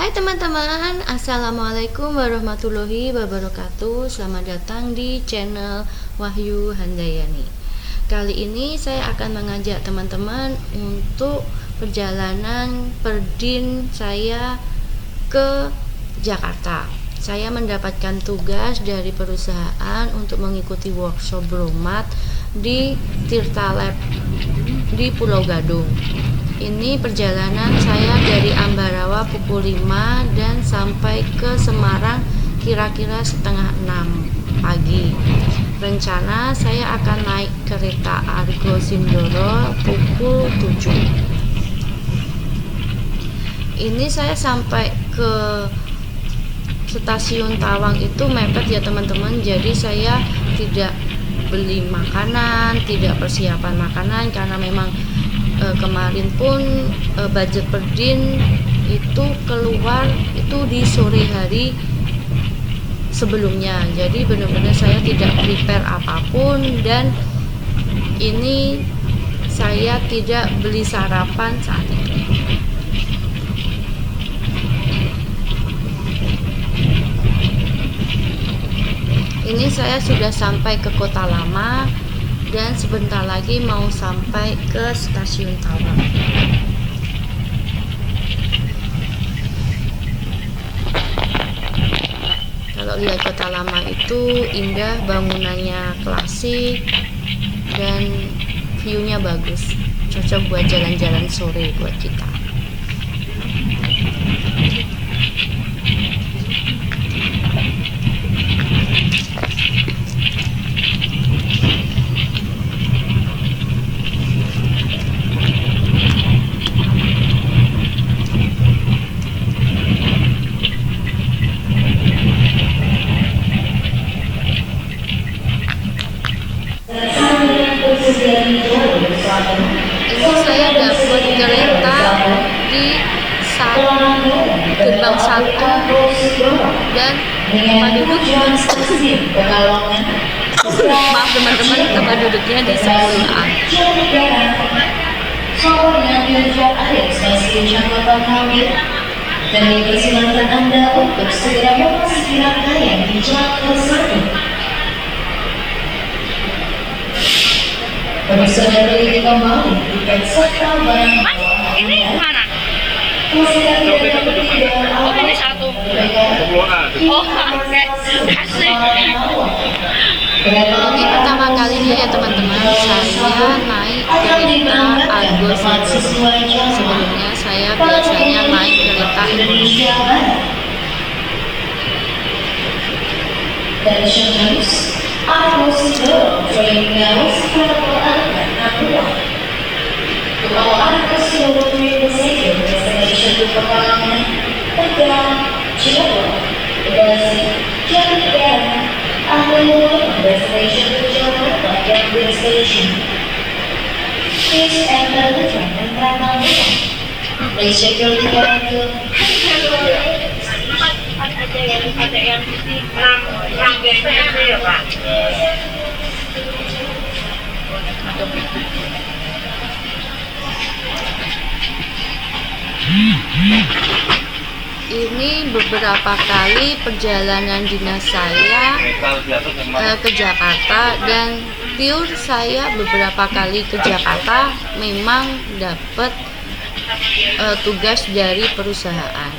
Hai teman-teman, Assalamualaikum warahmatullahi wabarakatuh. Selamat datang di channel Wahyu Handayani. Kali ini saya akan mengajak teman-teman untuk perjalanan perdin saya ke Jakarta. Saya mendapatkan tugas dari perusahaan untuk mengikuti workshop bromat di Tirta Lab di Pulau Gadung. Ini perjalanan saya dari Ambarawa pukul 5 dan sampai ke Semarang kira-kira setengah 6 pagi. Rencana saya akan naik kereta Argo Sindoro pukul 7. Ini saya sampai ke stasiun Tawang itu mepet ya teman-teman. Jadi saya tidak beli makanan, tidak persiapan makanan karena memang kemarin pun budget perdin itu keluar itu di sore hari sebelumnya, jadi benar-benar saya tidak prepare apapun, dan ini saya tidak beli sarapan saat itu. Ini saya sudah sampai ke Kota Lama dan sebentar lagi mau sampai ke stasiun Tawang. Kalau lihat Kota Lama itu indah, bangunannya klasik dan view-nya bagus, cocok buat jalan-jalan sore buat kita. Ini saya dapat kereta di gerbang 1 dan tempat duduk maaf teman-teman, tempat duduknya di 10A. Kami persilahkan Anda untuk segera memasuki rangkaian di jalan tersebut. Pemirsa dari kembali tiket serta barang bawaan ini mana? Oh, ini satu. Oh, kasih. Ini pertama kalinya ya teman-teman saya naik kereta Argo Sindoro. Sebelumnya saya biasanya naik kereta Indonesia. Dari Shanghai, Argo Sindoro train now sekarang Kepala Argo Sindoro train bersihkan destination di Pekalongan, Tegal, Cirebon, Bekasi, Jakarta. Destination to Jakarta, Gambir Station. Please enter the train and plan on the way. Please check your ticket and Ada yang rangganya itu ya Pak. Ini beberapa kali perjalanan dinas saya ke Jakarta, dan pure saya beberapa kali ke Jakarta memang dapat tugas dari perusahaan.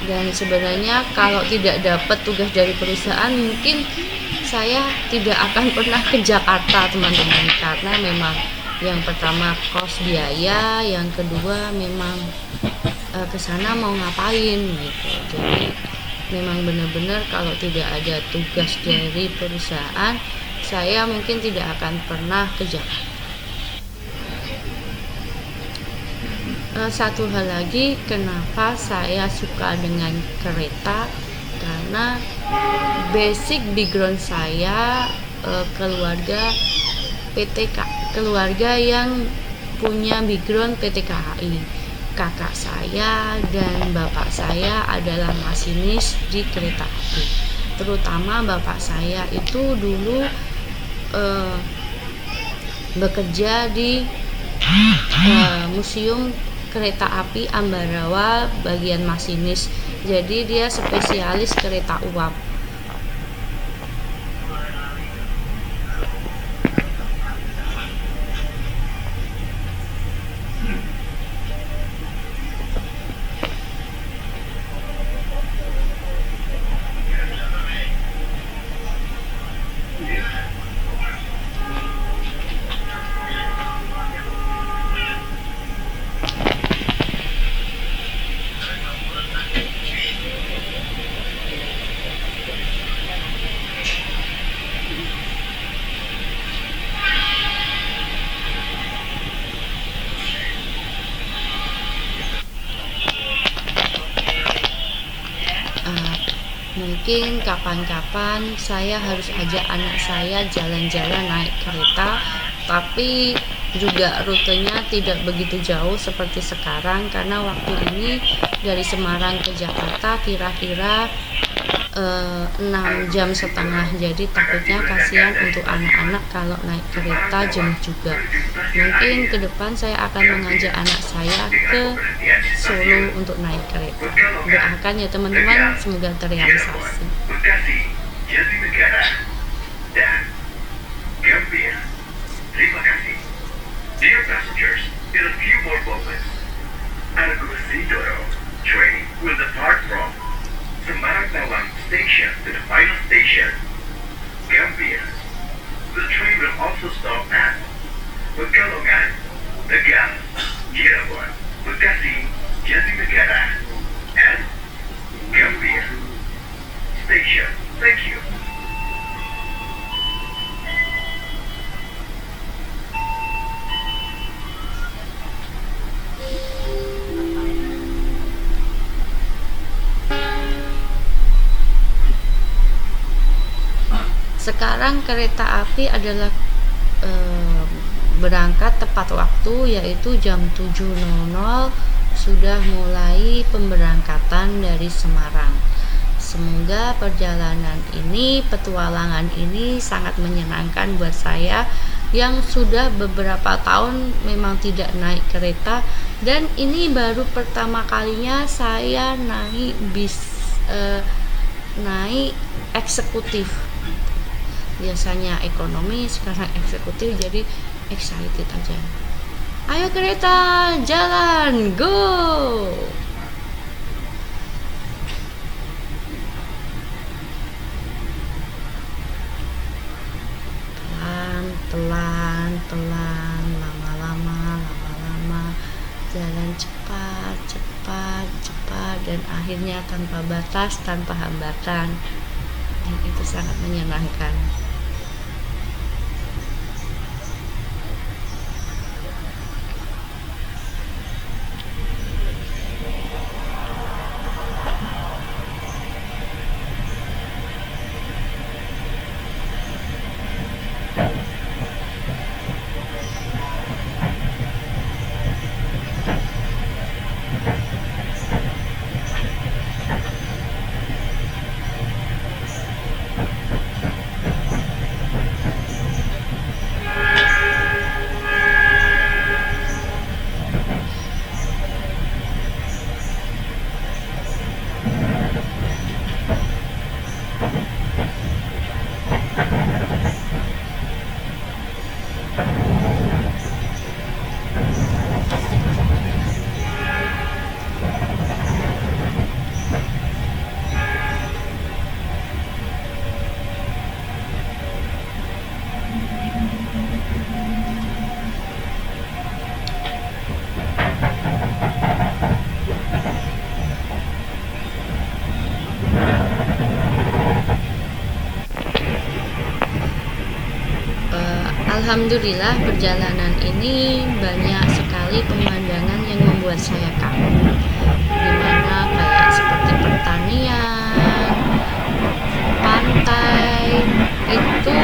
Dan sebenarnya kalau tidak dapat tugas dari perusahaan mungkin saya tidak akan pernah ke Jakarta teman-teman, karena memang yang pertama kos biaya, yang kedua memang ke sana mau ngapain gitu. Jadi memang benar-benar kalau tidak ada tugas dari perusahaan saya mungkin tidak akan pernah ke Jakarta. Satu hal lagi kenapa saya suka dengan kereta, karena basic background saya keluarga PTK, keluarga yang punya background PT KAI. Kakak saya dan bapak saya adalah masinis di kereta api. Terutama bapak saya itu dulu bekerja di Museum kereta api Ambarawa bagian masinis. Jadi dia spesialis kereta uap. Mungkin kapan-kapan saya harus ajak anak saya jalan-jalan naik kereta, tapi juga rutenya tidak begitu jauh seperti sekarang, karena waktu ini dari Semarang ke Jakarta kira-kira 6,5 jam. Jadi takutnya kasihan untuk anak-anak kalau naik kereta jauh juga. Mungkin ke depan saya akan mengajak anak saya ke Solo untuk naik kereta. Doakan ya teman-teman, semoga terrealisasi. Bekasi, Jatinegara, dan Gambir. Terima kasih. Dear passengers, in a few more moments, Argo Sindoro train will depart from Semarang Tawang Station to the final station, Gambir. The train will also stop at Pekalongan, Tegal, Cirebon, Bekasi, Jatinegara, and Gambir Station. Thank you. Sekarang kereta api adalah berangkat tepat waktu, yaitu jam 7.00 sudah mulai pemberangkatan dari Semarang. Semoga perjalanan ini, petualangan ini sangat menyenangkan buat saya yang sudah beberapa tahun memang tidak naik kereta, dan ini baru pertama kalinya saya naik naik eksekutif. Biasanya ekonomi, sekarang eksekutif, jadi excited aja. Ayo kereta jalan, go! Pelan, lama-lama, jalan cepat, dan akhirnya tanpa batas, tanpa hambatan. Dan itu sangat menyenangkan. Alhamdulillah perjalanan ini banyak sekali pemandangan yang membuat saya kagum, dimana kayak seperti pertanian, pantai, itu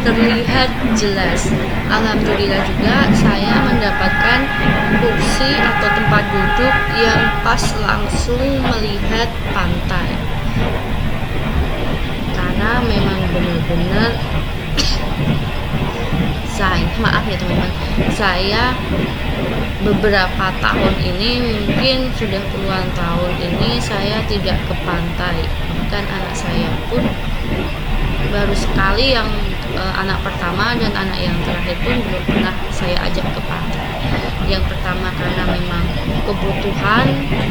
terlihat jelas. Alhamdulillah juga saya mendapatkan kursi atau tempat duduk yang pas langsung melihat pantai, karena memang benar-benar maaf ya teman-teman, saya beberapa tahun ini, mungkin sudah puluhan tahun ini saya tidak ke pantai. Bahkan anak saya pun baru sekali, yang anak pertama dan anak yang terakhir pun belum pernah saya ajak ke pantai. Yang pertama karena memang kebutuhan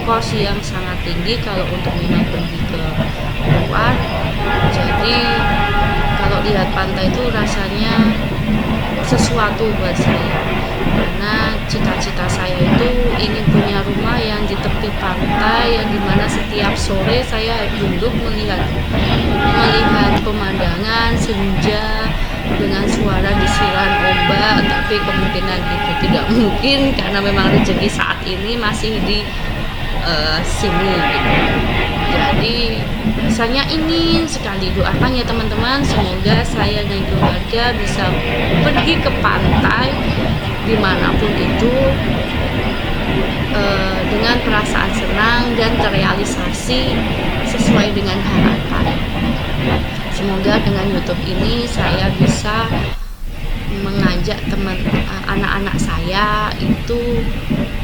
kos yang sangat tinggi kalau untuk memang pergi ke luar. Jadi kalau lihat pantai itu rasanya sesuatu buat saya, karena cita-cita saya itu ingin punya rumah yang di tepi pantai, yang dimana setiap sore saya duduk melihat pemandangan senja dengan suara desiran ombak. Tapi kemungkinan itu tidak mungkin karena memang rezeki saat ini masih di sini gitu. Jadi saya ingin sekali, doakan ya teman-teman, semoga saya dan keluarga bisa pergi ke pantai dimanapun itu dengan perasaan senang dan terrealisasi sesuai dengan harapan. Semoga dengan YouTube ini saya bisa mengajak anak-anak saya itu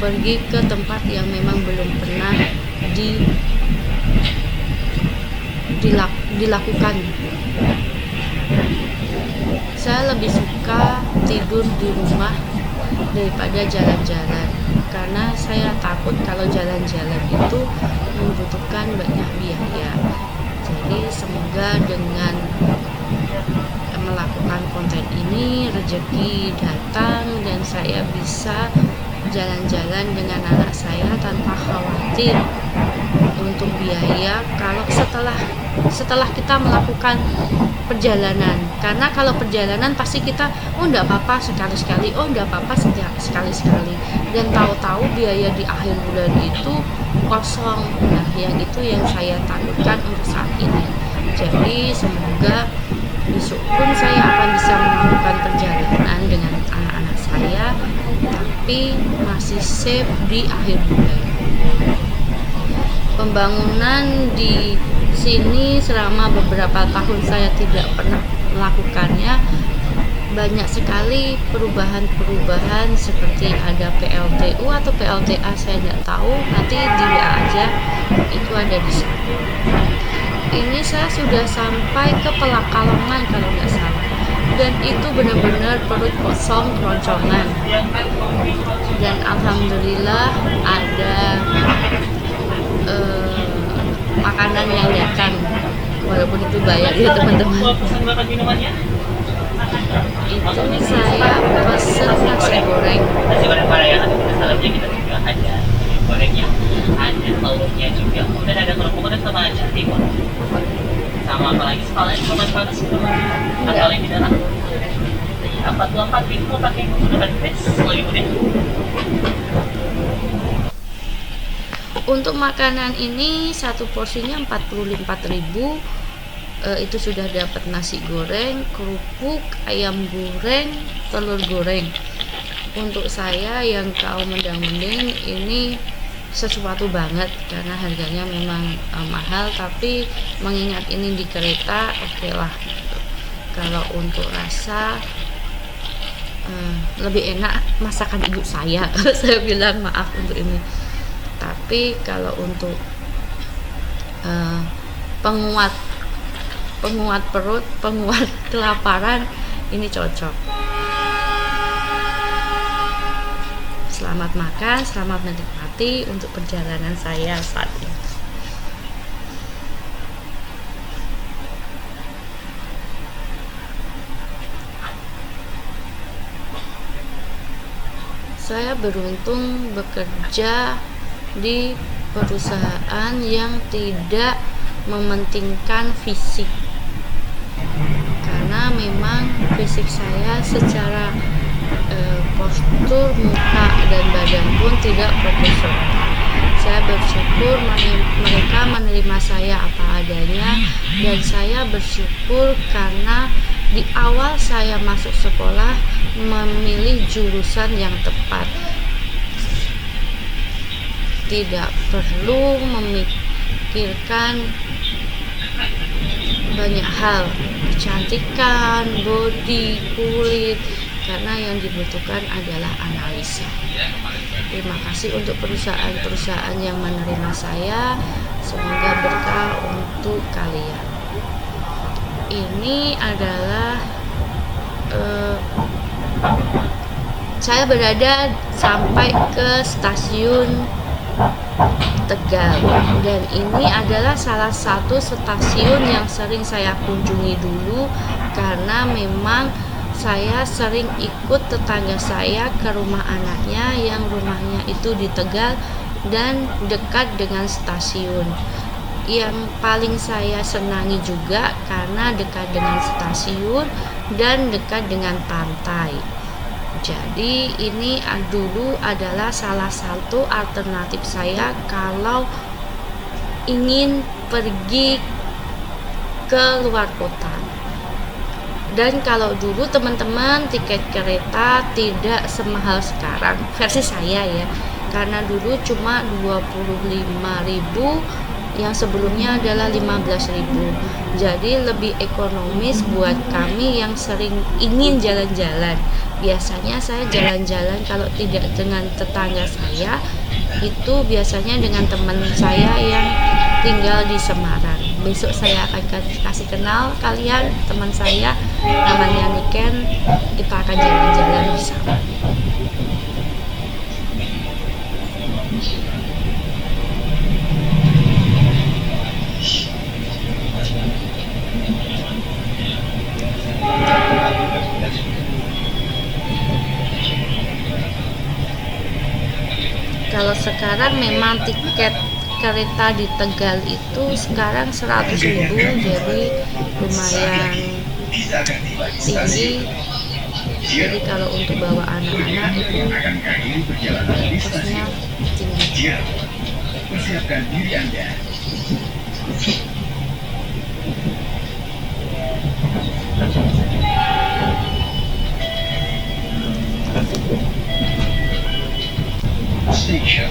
pergi ke tempat yang memang belum pernah dilakukan. Saya lebih suka tidur di rumah daripada jalan-jalan, karena saya takut kalau jalan-jalan itu membutuhkan banyak biaya. Jadi semoga dengan melakukan konten ini rezeki datang dan saya bisa jalan-jalan dengan anak saya tanpa khawatir untuk biaya kalau setelah kita melakukan perjalanan. Karena kalau perjalanan pasti kita enggak apa-apa sekali-sekali, enggak apa-apa sekali-sekali, dan tahu-tahu biaya di akhir bulan itu kosong. Nah, yang itu yang saya takutkan untuk saat ini. Jadi semoga besok pun saya akan bisa melakukan perjalanan dengan anak-anak saya, tapi masih safe di akhir bulan. Pembangunan di sini selama beberapa tahun saya tidak pernah melakukannya. Banyak sekali perubahan-perubahan, seperti ada PLTU atau PLTA, saya tidak tahu, nanti di WA aja, itu ada di sini. Ini saya sudah sampai ke Pelakalongan kalau nggak salah, dan itu benar-benar perut kosong keroncongan, dan alhamdulillah ada makanan yang datang, walaupun itu bayar ya teman-teman. Itu saya pesen nasi goreng. Nasi goreng Parayangan itu dalamnya kita juga ada gorengnya, ada telurnya juga, dan ada kerupuknya sama timun. Sama apa lagi sekalian panas-panas atau yang di dalam. Apa tuh 4.000 pakai menggunakan face 10.000 deh. Untuk makanan ini satu porsinya 44.000. Itu sudah dapat nasi goreng, kerupuk, ayam goreng, telur goreng. Untuk saya yang kaum mendang-mending ini sesuatu banget, karena harganya memang mahal, tapi mengingat ini di kereta, oke lah gitu. Kalau untuk rasa lebih enak masakan ibu saya kalau saya bilang maaf untuk ini. Tapi kalau untuk penguat perut, penguat kelaparan, ini cocok. Selamat makan, selamat menikmati untuk perjalanan saya saat ini. Saya beruntung bekerja di perusahaan yang tidak mementingkan fisik, karena memang fisik saya secara postur muka dan badan pun tidak proporsional. Saya bersyukur mereka menerima saya apa adanya, dan saya bersyukur karena di awal saya masuk sekolah memilih jurusan yang tepat. Tidak perlu memikirkan banyak hal, kecantikan, body, kulit, karena yang dibutuhkan adalah analisa. Terima kasih untuk perusahaan-perusahaan yang menerima saya, semoga berkah untuk kalian. Ini adalah saya berada sampai ke stasiun Tegal, dan ini adalah salah satu stasiun yang sering saya kunjungi dulu karena memang saya sering ikut tetangga saya ke rumah anaknya yang rumahnya itu di Tegal dan dekat dengan stasiun. Yang paling saya senangi juga karena dekat dengan stasiun dan dekat dengan pantai. Jadi ini dulu adalah salah satu alternatif saya kalau ingin pergi ke luar kota. Dan kalau dulu teman-teman tiket kereta tidak semahal sekarang, versi saya ya, karena dulu cuma 25.000, yang sebelumnya adalah 15.000. Jadi lebih ekonomis buat kami yang sering ingin jalan-jalan. Biasanya saya jalan-jalan kalau tidak dengan tetangga saya, itu biasanya dengan teman saya yang tinggal di Semarang. Besok saya akan kasih kenal kalian teman saya, namanya Niken. Kita akan jalan-jalan bersama. Kalau sekarang memang tiket kereta di Tegal itu sekarang 100.000, jadi lumayan tinggi. Jadi kalau untuk bawa anak-anak itu kosnya tinggi. Persiapkan diri Anda. Station.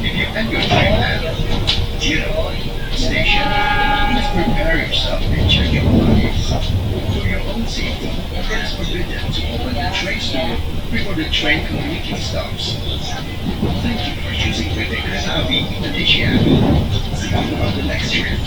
If you enter train at Jiro Station, please prepare yourself and check your luggage. For your own safety, it is forbidden to open the train door before the train completely stops. Thank you for choosing PT Kereta Api Indonesia. See you on the next trip.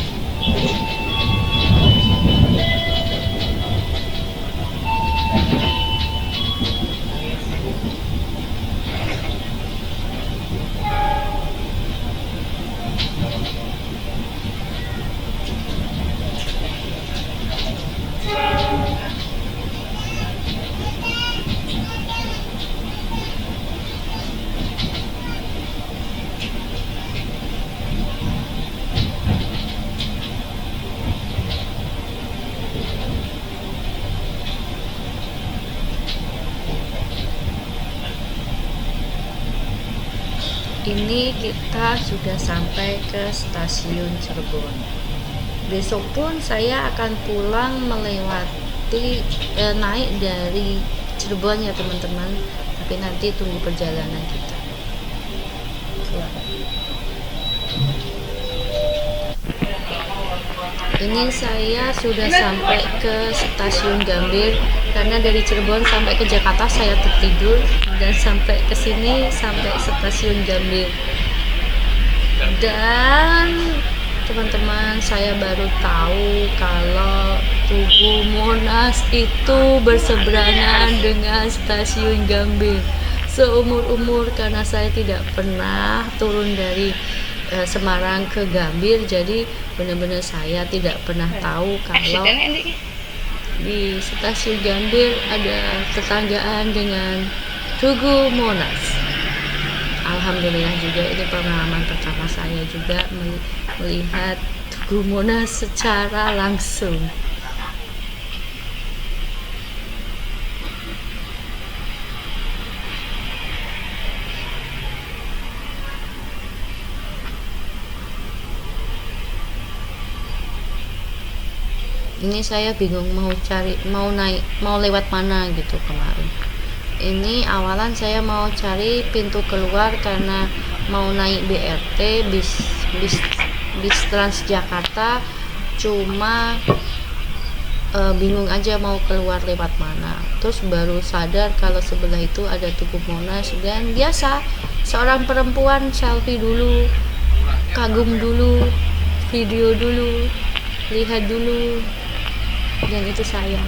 Ini kita sudah sampai ke stasiun Cirebon. Besok pun saya akan pulang melewati naik dari Cirebon ya teman-teman. Tapi nanti tunggu perjalanan kita. Ini saya sudah sampai ke stasiun Gambir karena dari Cirebon sampai ke Jakarta saya tertidur dan sampai ke sini sampai stasiun Gambir. Dan teman-teman, saya baru tahu kalau Tugu Monas itu berseberangan dengan stasiun Gambir. Seumur-umur karena saya tidak pernah turun dari Semarang ke Gambir, jadi benar-benar saya tidak pernah tahu kalau di stasiun Gambir ada tetanggaan dengan Tugu Monas. Alhamdulillah juga ini pengalaman pertama saya juga melihat Tugu Monas secara langsung. Ini saya bingung mau lewat mana gitu kemarin. Ini awalan saya mau cari pintu keluar karena mau naik BRT bis Transjakarta, cuma bingung aja mau keluar lewat mana. Terus baru sadar kalau sebelah itu ada Tugu Monas, dan biasa seorang perempuan selfie dulu, kagum dulu, video dulu, lihat dulu, dan itu saya.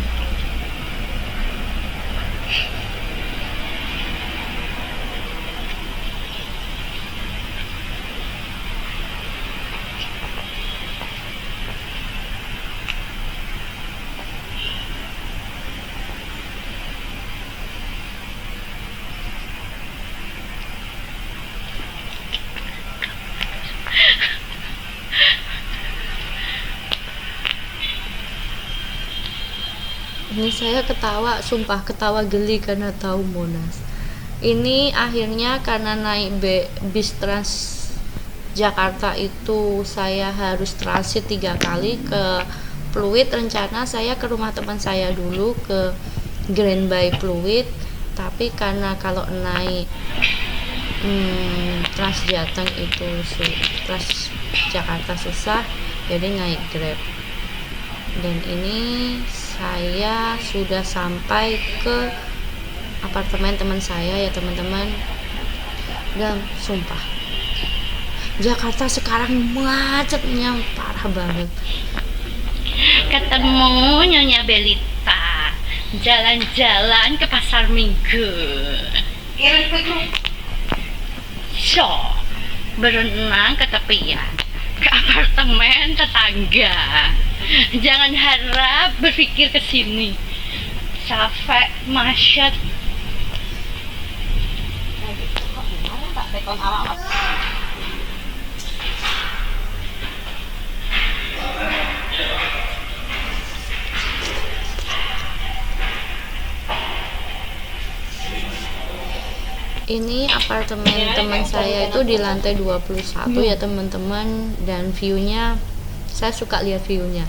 Ini saya ketawa, sumpah ketawa geli karena tahu Monas. Ini akhirnya karena naik bis Trans Jakarta itu saya harus transit 3 kali ke Pluit. Rencana saya ke rumah teman saya dulu ke Grand Bay Pluit, tapi karena kalau naik Trans Jateng itu Trans Jakarta susah, jadi naik Grab. Dan ini saya sudah sampai ke apartemen teman saya ya teman-teman. Dan sumpah Jakarta sekarang macetnya parah banget. Ketemu Nyonya Belita jalan-jalan ke pasar Minggu. So, berenang ke tepian, ke apartemen tetangga. Jangan harap berpikir ke sini. Sampai macet. Ini apartemen teman saya itu di lantai 21 ya teman-teman, dan view-nya saya suka lihat view-nya.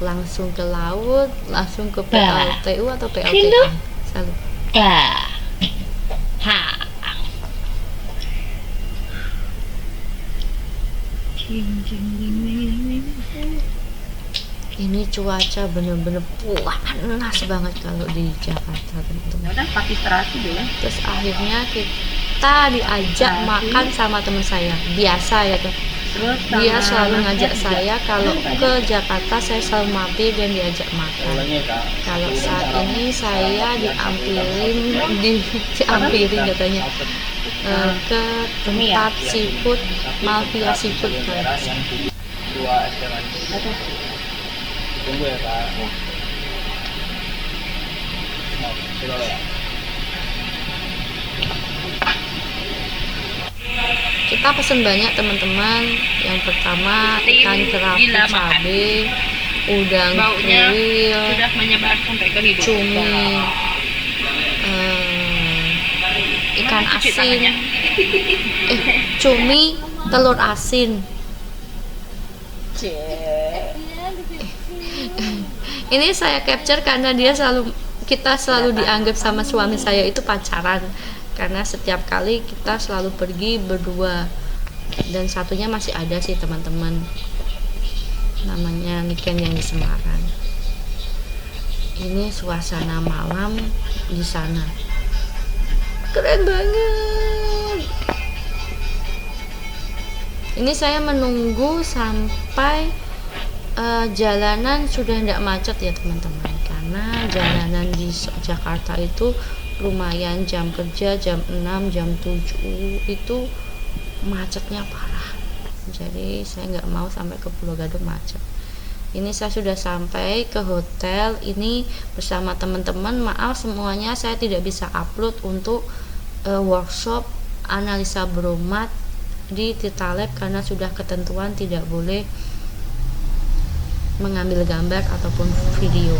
Langsung ke laut, langsung ke PLTU atau PLTA. Selalu. Ini cuaca bener-bener panas banget kalau di Jakarta teman-teman. Udah pakai terasi dulu. Terus akhirnya kita diajak makan sama teman saya. Biasa ya tuh. Dia selalu ngajak saya kalau ke Jakarta, saya selalu mampir dan diajak makan. Kalau saat ini saya diampirin katanya ke tempat seafood, Malvia Seafood guys. Tunggu ya Kak. Kita pesen banyak teman-teman. Yang pertama ikan kerapu cabe, udang kriwil, sudah menyebar sampai ke hidung. cumi, ikan asin, cumi telur asin. Ini saya capture karena kita selalu dianggap sama suami saya itu pacaran, karena setiap kali kita selalu pergi berdua. Dan satunya masih ada sih teman-teman, namanya Niken yang di Semarang. Ini suasana malam di sana keren banget. Ini saya menunggu sampai jalanan sudah tidak macet ya teman-teman, karena jalanan di Jakarta itu lumayan, jam kerja jam 6, jam 7 itu macetnya parah. Jadi saya nggak mau sampai ke Pulau Gadung macet. Ini saya sudah sampai ke hotel ini bersama teman-teman. Maaf semuanya saya tidak bisa upload untuk workshop analisa bromat di Tirta Lab karena sudah ketentuan tidak boleh mengambil gambar ataupun video.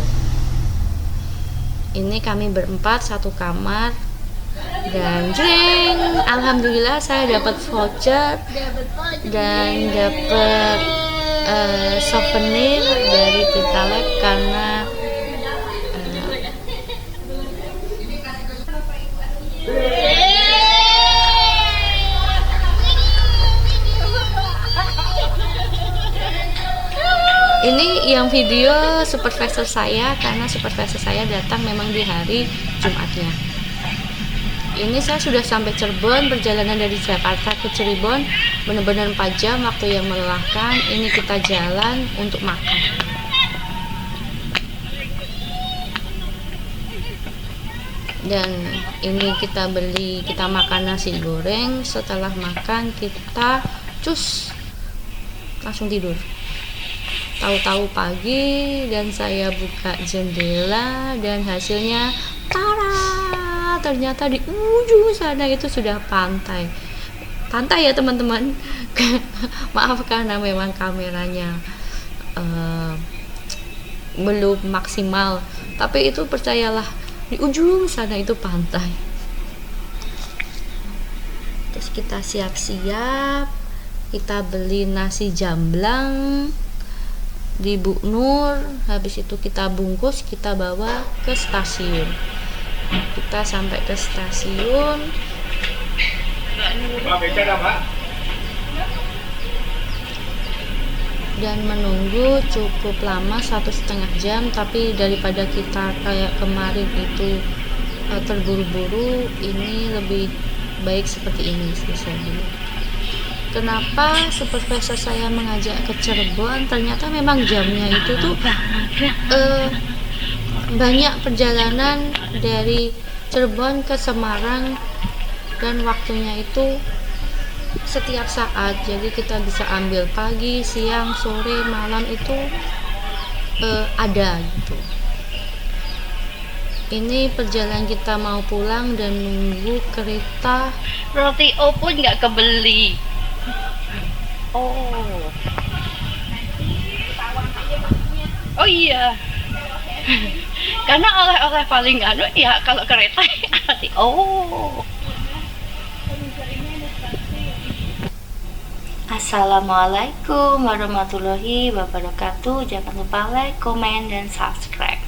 Ini kami berempat satu kamar, dan jeng, alhamdulillah saya dapat voucher dan dapat souvenir dari Tirta Lab karena Ini yang video supervisor saya, karena supervisor saya datang memang di hari Jumatnya. Ini saya sudah sampai Cirebon, perjalanan dari Jakarta ke Cirebon benar-benar 4 jam, waktu yang melelahkan. Ini kita jalan untuk makan. Dan ini kita makan nasi goreng. Setelah makan kita cus langsung tidur. Tahu-tahu pagi dan saya buka jendela dan hasilnya tara, ternyata di ujung sana itu sudah pantai ya teman-teman. Maaf karena memang kameranya belum maksimal, tapi itu percayalah di ujung sana itu pantai. Terus kita siap-siap, kita beli nasi jamblang di Bu Nur. Habis itu kita bungkus, kita bawa ke stasiun. Kita sampai ke stasiun dan menunggu cukup lama, 1,5 jam. Tapi daripada kita kayak kemarin itu terburu-buru, ini lebih baik seperti ini sih saya bilang. Kenapa supervisor saya mengajak ke Cirebon? Ternyata memang jamnya itu tuh banyak perjalanan dari Cirebon ke Semarang, dan waktunya itu setiap saat. Jadi kita bisa ambil pagi, siang, sore, malam itu ada gitu. Ini perjalanan kita mau pulang dan nunggu kereta. Roti O pun nggak kebeli. Oh iya. Karena oleh-oleh paling ya kalau kereta roti O. Assalamualaikum warahmatullahi wabarakatuh. Jangan lupa like, komen, dan subscribe.